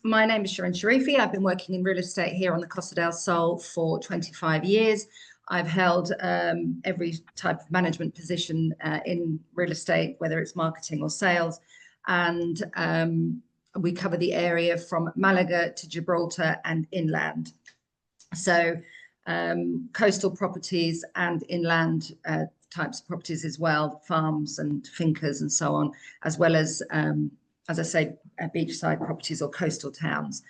My name is Shirin Sharifi. I've been working in real estate here on the Costa del Sol for 25 years. I've held every type of management position in real estate, whether it's marketing or sales. And we cover the area from Malaga to Gibraltar and inland. So coastal properties and inland types of properties as well, farms and fincas and so on, as well as I say, beachside properties or coastal towns.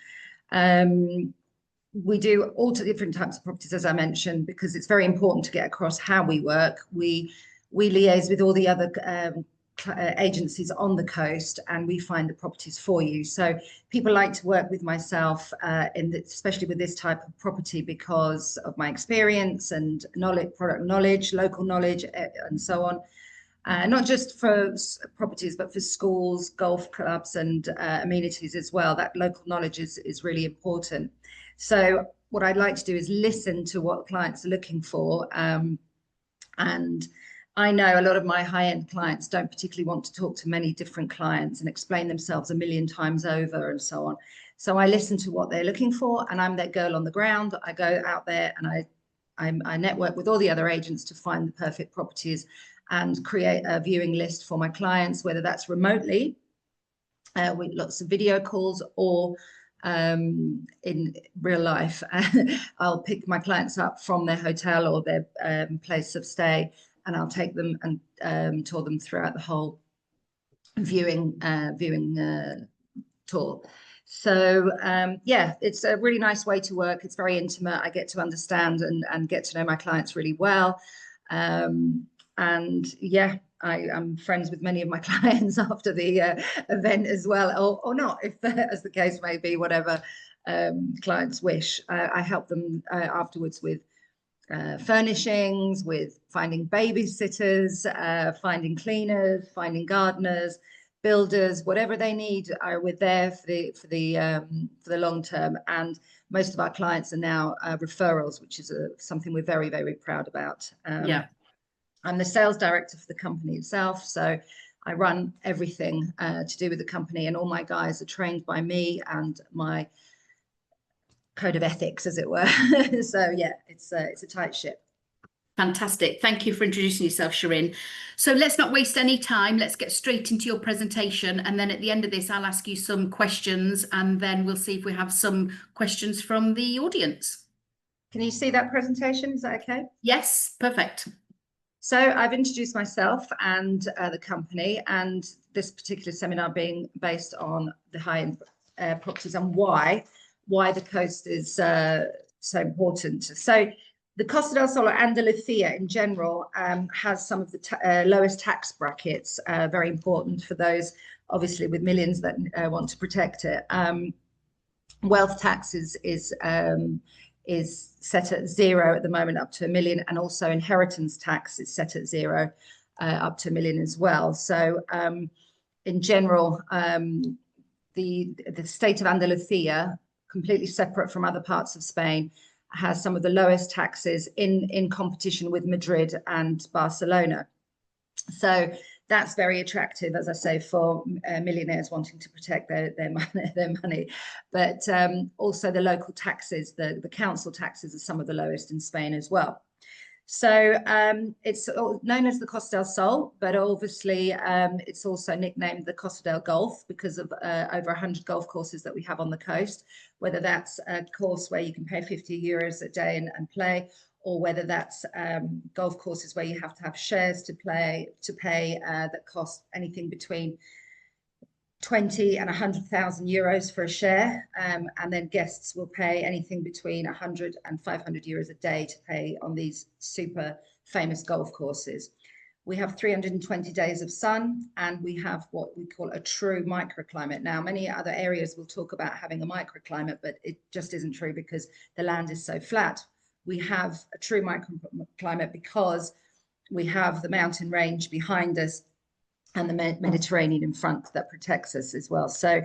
We do all different types of properties, as I mentioned, because it's very important to get across how we work. We liaise with all the other agencies on the coast, and we find the properties for you. So people like to work with myself, especially with this type of property, because of my experience and knowledge, product knowledge, local knowledge, and so on. Not just for properties, but for schools, golf clubs, and amenities as well. That local knowledge is really important. So what I'd like to do is listen to what clients are looking for. And I know a lot of my high-end clients don't particularly want to talk to many different clients and explain themselves a million times over and so on. So I listen to what they're looking for, and I'm their girl on the ground. I go out there and I network with all the other agents to find the perfect properties and create a viewing list for my clients, whether that's remotely with lots of video calls or in real life. I'll pick my clients up from their hotel or their place of stay, and I'll take them and tour them throughout the whole viewing tour. So yeah, it's a really nice way to work. It's very intimate. I get to understand and get to know my clients really well. And yeah, I'm friends with many of my clients after the event as well, or not, if as the case may be, whatever clients wish. I help them afterwards with furnishings, with finding babysitters, finding cleaners, finding gardeners, builders, whatever they need. We're there for the long term. And most of our clients are now referrals, which is something we're very, very proud about. Yeah. I'm the sales director for the company itself, so I run everything to do with the company, and all my guys are trained by me and my code of ethics, as it were. So yeah, it's a tight ship. Fantastic. Thank you for introducing yourself, Shirin. So let's not waste any time. Let's get straight into your presentation, and then at the end of this, I'll ask you some questions, and then we'll see if we have some questions from the audience. Can you see that presentation? Is that okay? Yes, perfect. So I've introduced myself and the company, and this particular seminar being based on the high-end properties and why the coast is so important. So the Costa del Sol, Andalusia in general, has some of the lowest tax brackets, very important for those obviously with millions that want to protect it. Wealth tax is set at 0 at the moment, up to $1 million, and also inheritance tax is set at 0 up to $1 million as well. So in general, the state of Andalusia, completely separate from other parts of Spain, has some of the lowest taxes in competition with Madrid and Barcelona. So that's very attractive, as I say, for millionaires wanting to protect their money. But also the local taxes, the council taxes are some of the lowest in Spain as well. So it's known as the Costa del Sol, but obviously it's also nicknamed the Costa del Golf because of over 100 golf courses that we have on the coast, whether that's a course where you can pay 50 euros a day and play, or whether that's golf courses where you have to have shares to pay that cost anything between 20 and 100,000 euros for a share, and then guests will pay anything between 100 and 500 euros a day to play on these super famous golf courses. We have 320 days of sun, and we have what we call a true microclimate. Now, many other areas will talk about having a microclimate, but it just isn't true because the land is so flat. We have a true microclimate because we have the mountain range behind us and the Mediterranean in front that protects us as well. So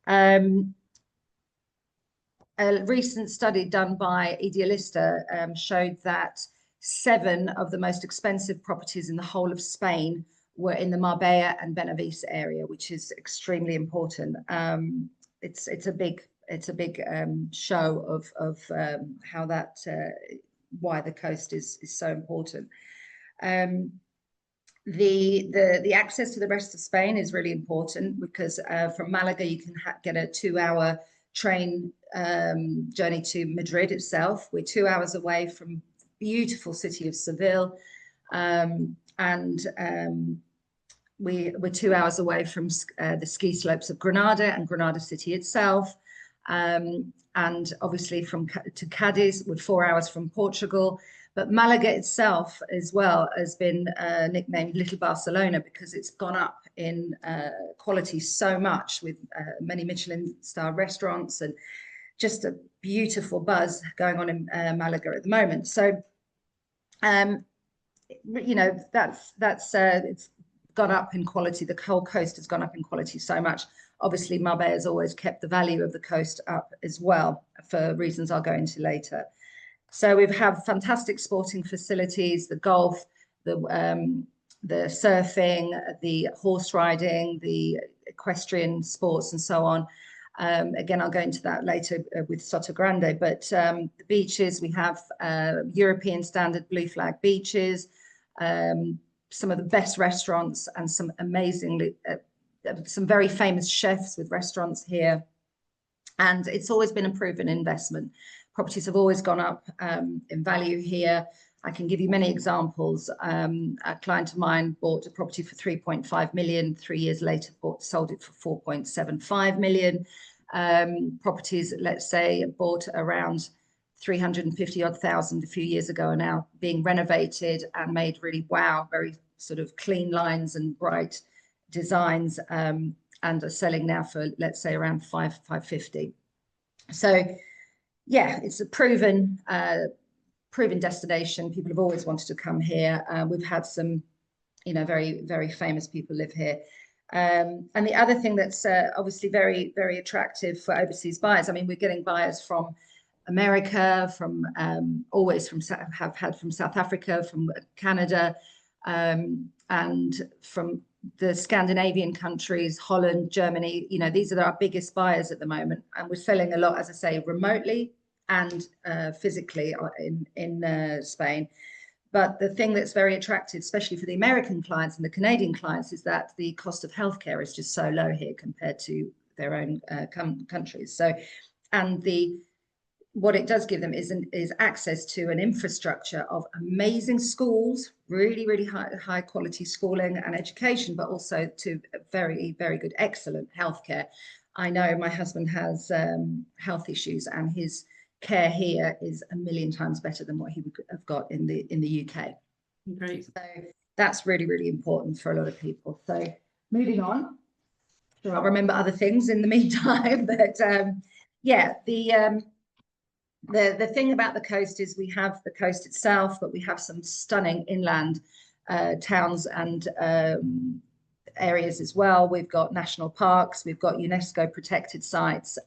a recent study done by Idealista showed that 7 of the most expensive properties in the whole of Spain were in the Marbella and Benavís area, which is extremely important. It's a big it's a big show of how that why the coast is so important. The access to the rest of Spain is really important because from Malaga you can get a 2-hour train journey to Madrid itself. We're 2 hours away from beautiful city of Seville, and we're 2 hours away from the ski slopes of Granada and Granada city itself, and obviously to Cadiz, we're 4 hours from Portugal. But Malaga itself as well has been nicknamed Little Barcelona because it's gone up in quality so much, with many Michelin-star restaurants and just a beautiful buzz going on in Malaga at the moment. So, you know, that's it's gone up in quality. The whole coast has gone up in quality so much. Obviously, Marbella has always kept the value of the coast up as well for reasons I'll go into later. So we have fantastic sporting facilities, the golf, the surfing, the horse riding, the equestrian sports, and so on. Again, I'll go into that later with Sotogrande. But the beaches, we have European standard blue flag beaches, some of the best restaurants, and some amazingly, some very famous chefs with restaurants here. And it's always been a proven investment. Properties have always gone up in value here. I can give you many examples. A client of mine bought a property for 3.5 million. 3 years later, sold it for 4.75 million. Properties, let's say, bought around 350,000 a few years ago are now being renovated and made really wow, very sort of clean lines and bright designs, and are selling now for, let's say, around 550. So yeah, it's a proven destination. People have always wanted to come here. We've had some, you know, very, very famous people live here. And the other thing that's obviously very, very attractive for overseas buyers, I mean, we're getting buyers from America, from have had from South Africa, from Canada, and from the Scandinavian countries, Holland, Germany. You know, these are our biggest buyers at the moment, and we're selling a lot, as I say, remotely and physically in Spain. But the thing that's very attractive, especially for the American clients and the Canadian clients, is that the cost of healthcare is just so low here compared to their own countries. So, and what it does give them is access to an infrastructure of amazing schools, really, really high quality schooling and education, but also to very, very good, excellent healthcare. I know my husband has health issues, and his care here is a million times better than what he would have got in the UK. Great. So that's really, really important for a lot of people. So moving on, sure, I'll remember other things in the meantime, but yeah, the thing about the coast is we have the coast itself, but we have some stunning inland towns and areas as well. We've got national parks, we've got UNESCO protected sites.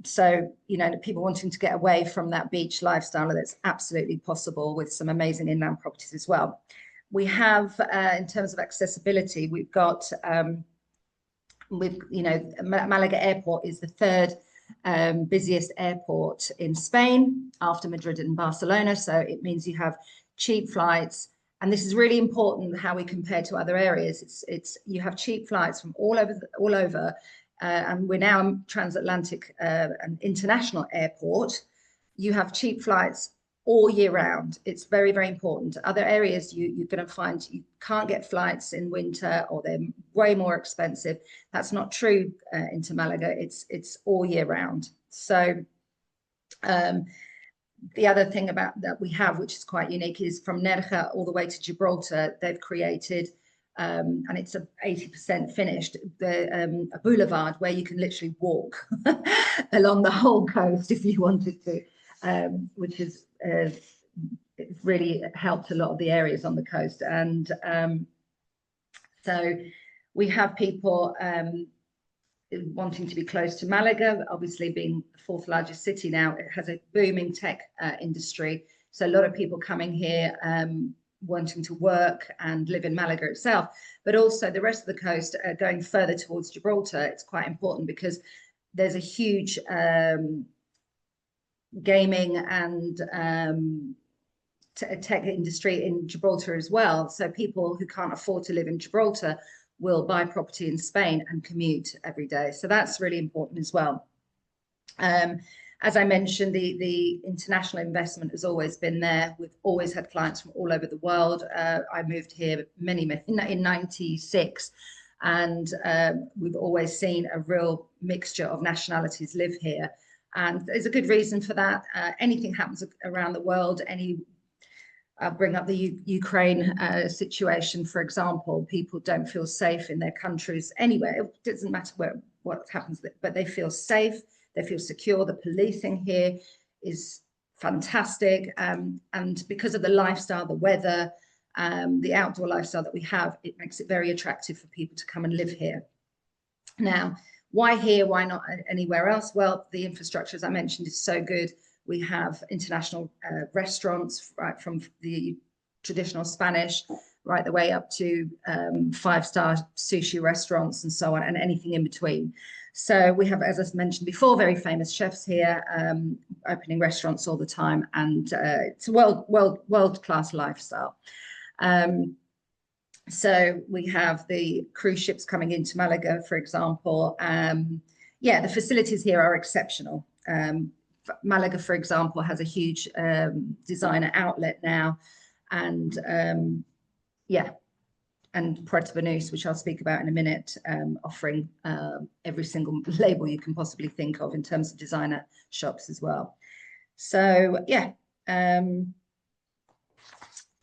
So, you know, people wanting to get away from that beach lifestyle, that's absolutely possible with some amazing inland properties as well. We have, in terms of accessibility, we've got, you know, Malaga Airport is the third busiest airport in Spain after Madrid and Barcelona. So it means you have cheap flights. And this is really important how we compare to other areas. It's you have cheap flights from all over. And we're now a transatlantic and international airport. You have cheap flights all year round. It's very, very important. Other areas you're going to find you can't get flights in winter, or they're way more expensive. That's not true into Malaga. It's all year round. So the other thing about that we have, which is quite unique, is from Nerja all the way to Gibraltar, they've created, and it's 80% finished, a boulevard where you can literally walk along the whole coast if you wanted to, which is it's really helped a lot of the areas on the coast. And so we have people wanting to be close to Malaga, obviously being the fourth largest city now. It has a booming tech industry. So a lot of people coming here wanting to work and live in Malaga itself, but also the rest of the coast going further towards Gibraltar. It's quite important because there's a huge gaming and tech industry in Gibraltar as well. So people who can't afford to live in Gibraltar will buy property in Spain and commute every day. So that's really important as well. As I mentioned, the international investment has always been there. We've always had clients from all over the world. I moved here in 96, and we've always seen a real mixture of nationalities live here. And there's a good reason for that. Anything happens around the world, I'll bring up the Ukraine situation, for example. People don't feel safe in their countries anywhere. It doesn't matter what happens, but they feel safe. They feel secure. The policing here is fantastic. And because of the lifestyle, the weather, the outdoor lifestyle that we have, it makes it very attractive for people to come and live here. Now, why here? Why not anywhere else? Well, the infrastructure, as I mentioned, is so good. We have international restaurants, right from the traditional Spanish right the way up to 5-star sushi restaurants and so on, and anything in between. So we have, as I mentioned before, very famous chefs here, opening restaurants all the time, and it's a world-class lifestyle. So we have the cruise ships coming into Malaga, for example. Yeah, the facilities here are exceptional. Malaga, for example, has a huge designer outlet now, and yeah, and Puerto Banús, which I'll speak about in a minute, offering every single label you can possibly think of in terms of designer shops as well. So yeah,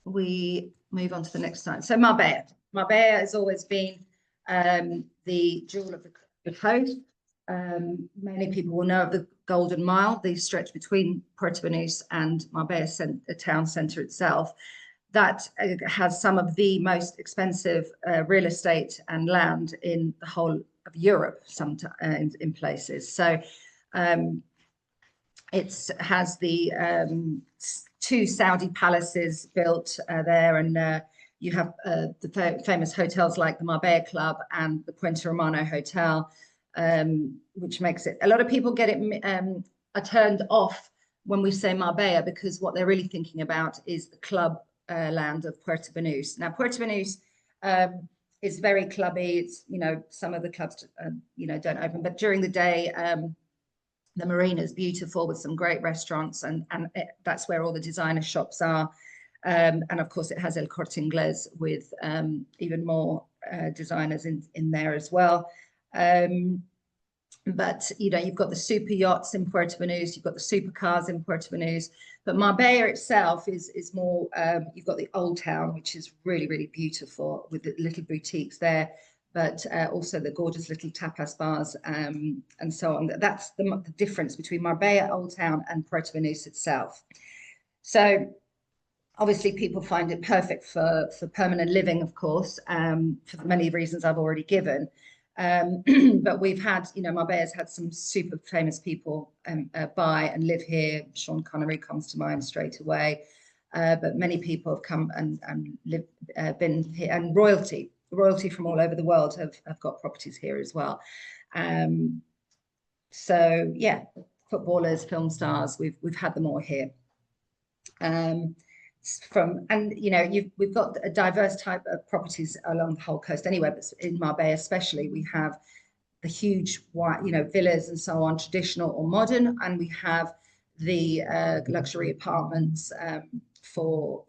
we move on to the next slide. So Marbella has always been the jewel of the coast. Many people will know of the Golden Mile, the stretch between Puerto Banús and Marbella, the town centre itself. That has some of the most expensive real estate and land in the whole of Europe, sometimes in places. So it has the 2 Saudi palaces built there, and you have the famous hotels like the Marbella Club and the Puente Romano Hotel, which makes it, a lot of people get it are turned off when we say Marbella, because what they're really thinking about is the club land of Puerto Banús. Now, Puerto Banús is very clubby. It's, you know, some of the clubs, you know, don't open, but during the day, the marina is beautiful with some great restaurants, and that's where all the designer shops are. And of course, it has El Corte Inglés with even more designers in there as well. But, you know, you've got the super yachts in Puerto Banús, you've got the supercars in Puerto Banús, but Marbella itself is more, you've got the old town, which is really, really beautiful with the little boutiques there, but also the gorgeous little tapas bars and so on. That's the difference between Marbella, Old Town, and Puerto Banús itself. So obviously people find it perfect for permanent living, of course, for many reasons I've already given. But we've had, you know, Marbella's had some super famous people buy and live here. Sean Connery comes to mind straight away. But many people have come and been here, and royalty from all over the world have got properties here as well. So yeah, footballers, film stars, we've had them all here. You know, we've got a diverse type of properties along the whole coast anyway, but in Marbella especially, we have the huge, you know, villas and so on, traditional or modern, and we have the luxury apartments for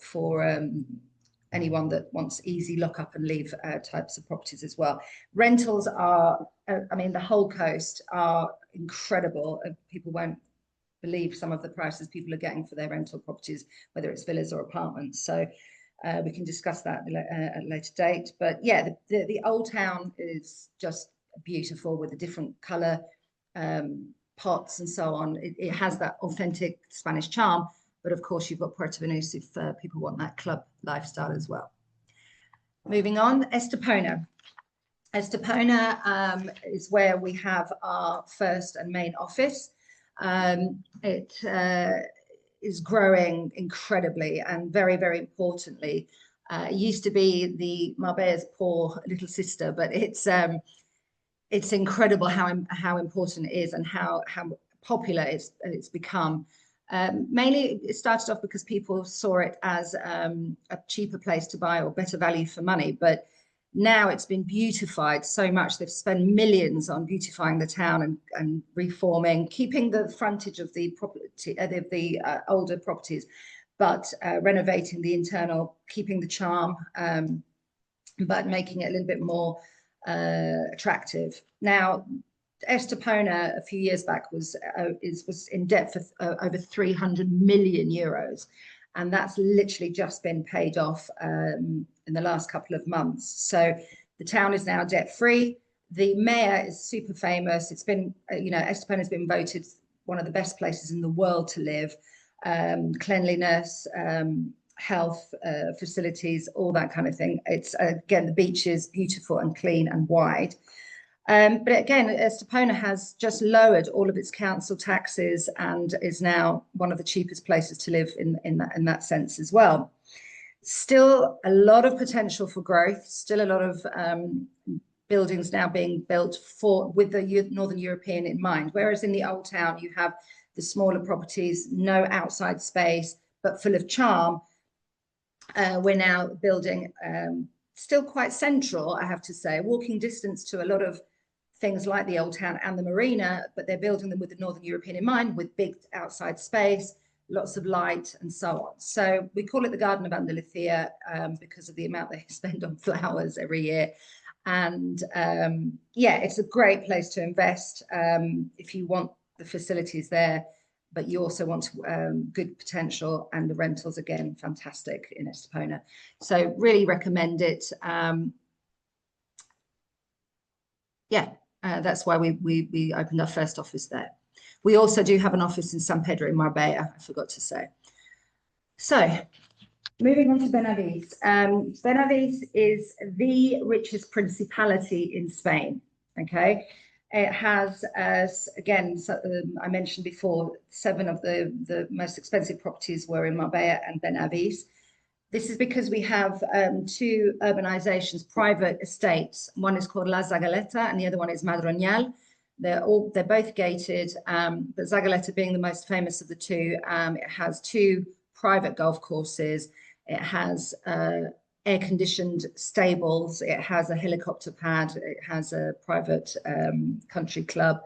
anyone that wants easy lock up and leave types of properties as well. Rentals are, I mean, the whole coast are incredible. People won't believe some of the prices people are getting for their rental properties, whether it's villas or apartments. So we can discuss that at a later date. But yeah, the old town is just beautiful with the different color pots and so on. It has that authentic Spanish charm, but of course you've got Puerto Banús if people want that club lifestyle as well. Moving on, Estepona. Estepona is where we have our first and main office. It is growing incredibly, and very, very importantly, it used to be the Marbella's poor little sister, but it's it's incredible how important it is and how popular it's become. Mainly, it started off because people saw it as a cheaper place to buy or better value for money, but now it's been beautified so much. They've spent millions on beautifying the town and reforming, keeping the frontage of the property, the older properties, but renovating the internal, keeping the charm, but making it a little bit more attractive. Now, Estepona a few years back was in debt for over 300 million euros, and that's literally just been paid off in the last couple of months. So the town is now debt free. The mayor is super famous. It's been, Estepona has been voted one of the best places in the world to live. Cleanliness, health facilities, all that kind of thing. It's again, the beach is beautiful and clean and wide. But again, Estepona has just lowered all of its council taxes and is now one of the cheapest places to live in that sense as well. Still a lot of potential for growth, still a lot of buildings now being built with the Northern European in mind. Whereas in the old town, you have the smaller properties, no outside space, but full of charm. We're now building still quite central, I have to say, walking distance to a lot of things like the old town and the marina, but they're building them with the Northern European in mind, with big outside space, lots of light and so on. So we call it the Garden of Andalusia because of the amount they spend on flowers every year. And yeah, it's a great place to invest if you want the facilities there, but you also want good potential, and the rentals, again, fantastic in Estepona. So really recommend it. Yeah. That's why we opened our first office there. We also do have an office in San Pedro in Marbella, I forgot to say. So moving on to Benavides. Benavides is the richest principality in Spain, okay? It has, again, I mentioned before, 7 of the most expensive properties were in Marbella and Benavides. This is because we have 2 urbanizations, private estates. One is called La Zagaleta and the other one is Madroñal. They're both gated, but Zagaleta being the most famous of the 2. It has 2 private golf courses. It has air-conditioned stables. It has a helicopter pad. It has a private country club,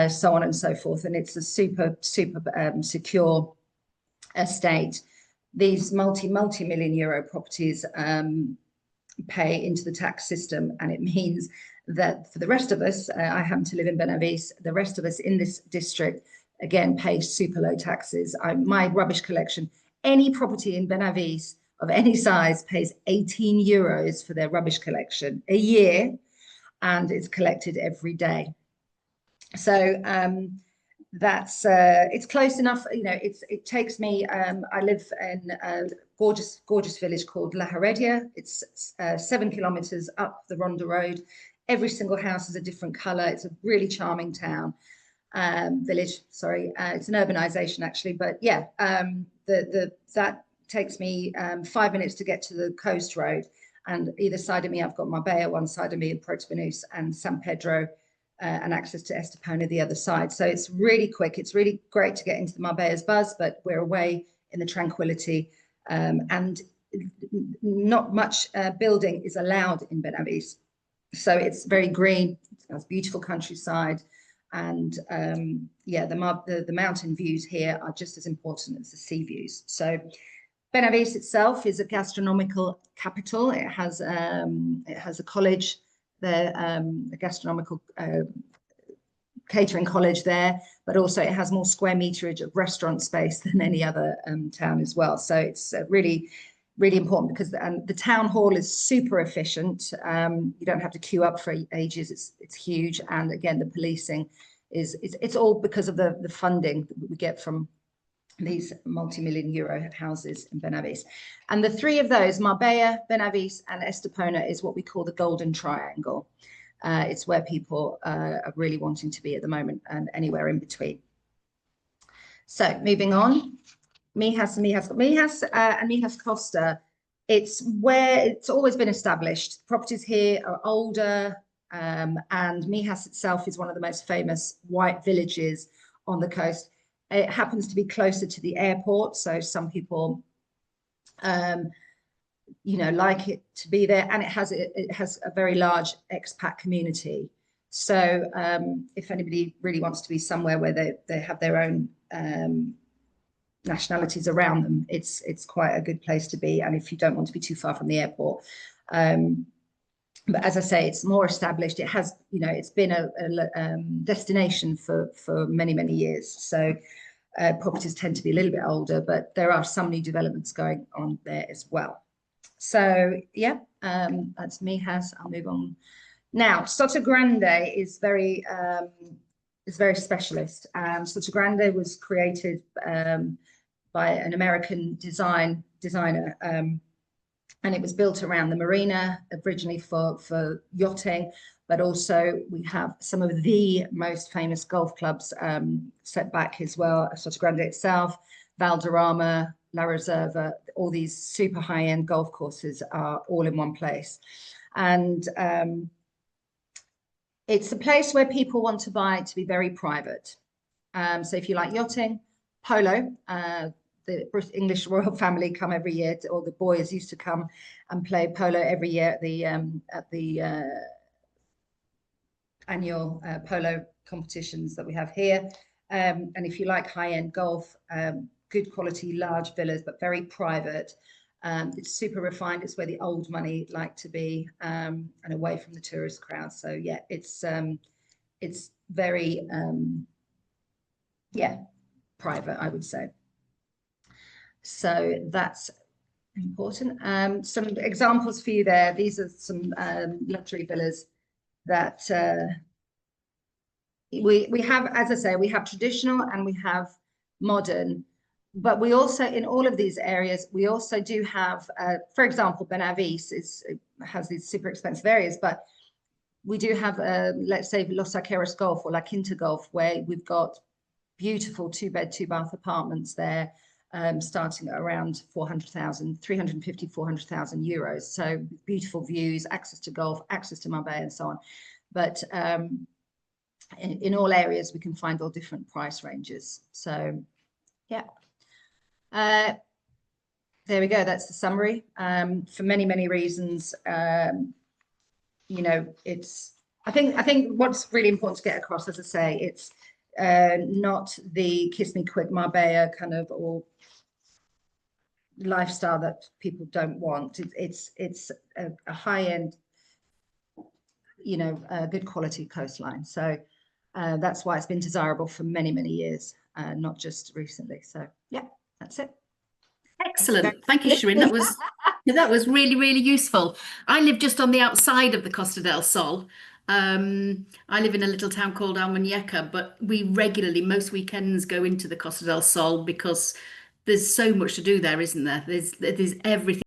so on and so forth. And it's a super secure estate. These multi-million euro properties pay into the tax system, and it means that for the rest of us, I happen to live in Benavides, the rest of us in this district, again, pay super low taxes. My rubbish collection, any property in Benavides of any size pays 18 euros for their rubbish collection a year, and it's collected every day. So that's it's close enough, it takes me, I live in a gorgeous village called La Heredia. It's 7 kilometers up the Ronda Road. Every single house is a different color. It's a really charming town, village, sorry. It's an urbanization actually, but yeah, that takes me 5 minutes to get to the coast road, and either side of me I've got Marbella, one side of me in Portovenus, and San Pedro, and access to Estepona the other side. So it's really quick. It's really great to get into the Marbella's buzz, but we're away in the tranquility, and not much building is allowed in Benavides. So it's very green. It has beautiful countryside, and yeah, the mountain views here are just as important as the sea views. So Benavides itself is a gastronomical capital. It has a college there, a gastronomical catering college there, but also it has more square meterage of restaurant space than any other town as well. So it's really important because the town hall is super efficient. You don't have to queue up for ages. It's huge, and again, the policing it's all because of the funding that we get from these multi-million euro houses in Benavides. And the 3 of those, Marbella, Benavides, and Estepona, is what we call the golden triangle. It's where people are really wanting to be at the moment, and anywhere in between. So moving on, Mijas and Mijas Costa. It's where it's always been established. Properties here are older, And Mijas itself is one of the most famous white villages on the coast. It happens to be closer to the airport, so some people like it to be there, and it has a very large expat community. So if anybody really wants to be somewhere where they have their own nationalities around them, it's quite a good place to be. And if you don't want to be too far from the airport, but as I say, it's more established. It has, it's been a destination for many years. So properties tend to be a little bit older, but there are some new developments going on there as well. So yeah, that's Mijas. I'll move on. Now, Soto Grande is very specialist. Soto Grande was created by an American designer, and it was built around the marina originally for yachting, but also we have some of the most famous golf clubs set back as well. Soto Grande itself, Valderrama, La Reserva, all these super high-end golf courses are all in one place. And it's a place where people want to buy to be very private. So if you like yachting, polo, the English royal family come every year, or the boys used to come and play polo every year at the annual polo competitions that we have here. And if you like high-end golf, good quality, large villas, but very private. It's super refined. It's where the old money like to be, and away from the tourist crowd. So yeah, it's very private, I would say. So that's important. Some examples for you there. These are some luxury villas that we have. As I say, we have traditional and we have modern, but we also, in all of these areas, we also do have, for example, Benavis has these super expensive areas, but we do have, let's say, Los Arqueros Golf or La Quinta Golf, where we've got beautiful 2-bed, 2-bath apartments there, starting at around 350, 400,000 euros. So beautiful views, access to golf, access to Marbella and so on. But in all areas, we can find all different price ranges. So yeah. There we go. That's the summary. For many reasons, it's, I think what's really important to get across, as I say, it's not the kiss me quick Marbella kind of or lifestyle that people don't want. It's a high-end, good quality coastline. So that's why it's been desirable for many years, not just recently. So yeah, that's it. Excellent. Thank you, Shirin. That was really useful. I live just on the outside of the Costa del Sol. I live in a little town called Almuñeca, but we regularly, most weekends, go into the Costa del Sol because there's so much to do there, isn't there? There's everything